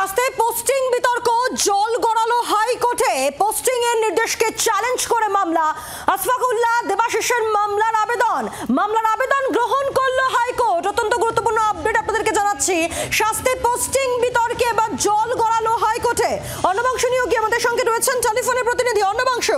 শাস্তে posting বিতর্ক জল গড়ালো হাইকোর্টে। পোস্টিং এর নির্দেশকে চ্যালেঞ্জ করে মামলা। আশফাকুল্লাহ দেবাশিসের মামলার আবেদন গ্রহণ করলো হাইকোর্ট। অত্যন্ত গুরুত্বপূর্ণ আপডেট আপনাদেরকে জানাচ্ছি। শাস্তে পোস্টিং বিতর্কে এবার জল গড়ালো হাইকোর্টে। অর্ণবাংশ নিয়োগী আমাদের সঙ্গে রয়েছেন টেলিফোনের প্রতিনিধি। অর্ণবাংশ,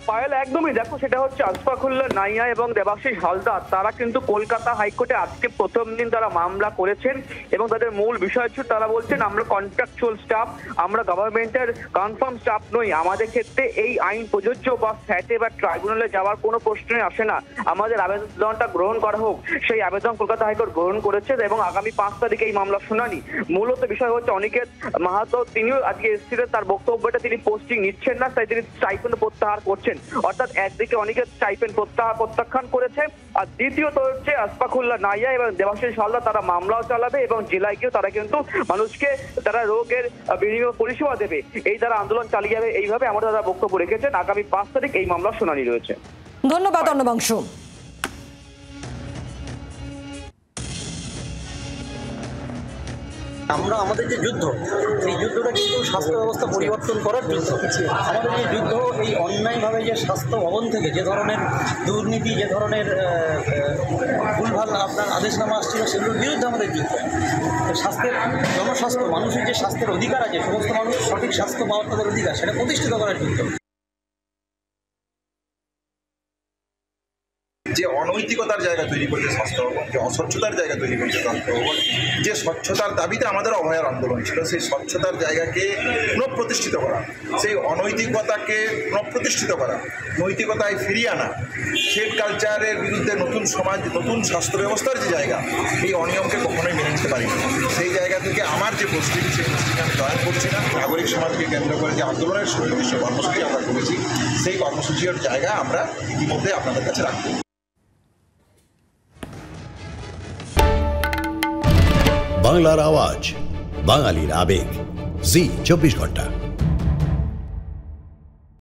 পায়েল একদমই দেখো, সেটা হচ্ছে আশফাকুল্লাহ নাইয়া এবং দেবাশিস হালদার, তারা কিন্তু কলকাতা হাইকোর্টে আজকে প্রথম দিন তারা মামলা করেছেন এবং তাদের মূল বিষয় ছিল, তারা বলছেন আমরা কন্ট্রাকচুয়াল স্টাফ, আমরা গভর্নমেন্টের কনফার্ম স্টাফ নই, আমাদের ক্ষেত্রে এই আইন প্রযোজ্য বা স্যাটে বা ট্রাইব্যুনালে যাওয়ার কোনো প্রশ্নই আসে না, আমাদের আবেদনটা গ্রহণ করা হোক। সেই আবেদন কলকাতা হাইকোর্ট গ্রহণ করেছে এবং আগামী 5 তারিখে এই মামলা শুনানি। মূলত বিষয় হচ্ছে অনিকেত মাহাতো, তিনিও আজকে এসেছিলেন, তার বক্তব্যটা তিনি পোস্টিং নিচ্ছেন না, তাই তিনি স্টাইপেন্ড প্রত্যাহার করছেন। অর্থাৎ একদিকে অনিকেত স্টাইপেন্ড প্রত্যাখ্যান করেছে, আর দ্বিতীয়ত হচ্ছে আশফাকুল্লাহ নাইয়া এবং দেবাশিস হালদার তারা মামলাও চালাবে এবং জেলায় গিয়েও তারা কিন্তু মানুষকে তারা রোগের বিনিময় পরিষেবা দেবে, এই তারা আন্দোলন চালিয়ে যাবে। এইভাবে আমরা তারা বক্তব্য রেখেছেন। আগামী 5 তারিখ এই মামলার শুনানি রয়েছে। ধন্যবাদ অর্ণবাংশ। আমরা আমাদের যে যুদ্ধ, এই যুদ্ধটা কিন্তু স্বাস্থ্য ব্যবস্থা পরিবর্তন করার যুদ্ধ। আমাদের এই যুদ্ধ এই অন্যায়ভাবে যে স্বাস্থ্য ভবন থেকে যে ধরনের দুর্নীতি, যে ধরনের ভুলভাল আপনার আদেশনামা আসছিল, সেগুলোর বিরুদ্ধে আমাদের যুদ্ধ। স্বাস্থ্যের জনস্বাস্থ্য, মানুষের যে স্বাস্থ্যের অধিকার আছে, সমস্ত মানুষ সঠিক স্বাস্থ্য পাওয়ার তাদের অধিকার, সেটা প্রতিষ্ঠিত করার যুদ্ধ। যে অনৈতিকতার জায়গা তৈরি করছে স্বাস্থ্য ভবন, যে অস্বচ্ছতার জায়গা তৈরি করছে স্বাস্থ্য ভবন, যে স্বচ্ছতার দাবিতে আমাদের অভয়ার আন্দোলন ছিল, সেই স্বচ্ছতার জায়গাকে পুনঃপ্রতিষ্ঠিত করা, সেই অনৈতিকতাকে পুনঃপ্রতিষ্ঠিত করা, নৈতিকতায় ফিরিয়ে আনা, শেড কালচারের বিরুদ্ধে নতুন সমাজ, নতুন স্বাস্থ্য ব্যবস্থার যে জায়গা, এই অনিয়মকে কখনোই মেনে নিতে পারি না। সেই জায়গা থেকে আমার যে পোস্টিং, সেই পোস্টিংয়ে আমি জয়েন করছি না। নাগরিক সমাজকে কেন্দ্র করে যে আন্দোলনের সুনির্দিষ্ট কর্মসূচি আমরা করেছি, সেই কর্মসূচির জায়গা আমরা ইতিমধ্যে আপনাদের কাছে রাখবো। বাংলার আওয়াজ, বাঙালির আবেগ, জি 24 ঘন্টা।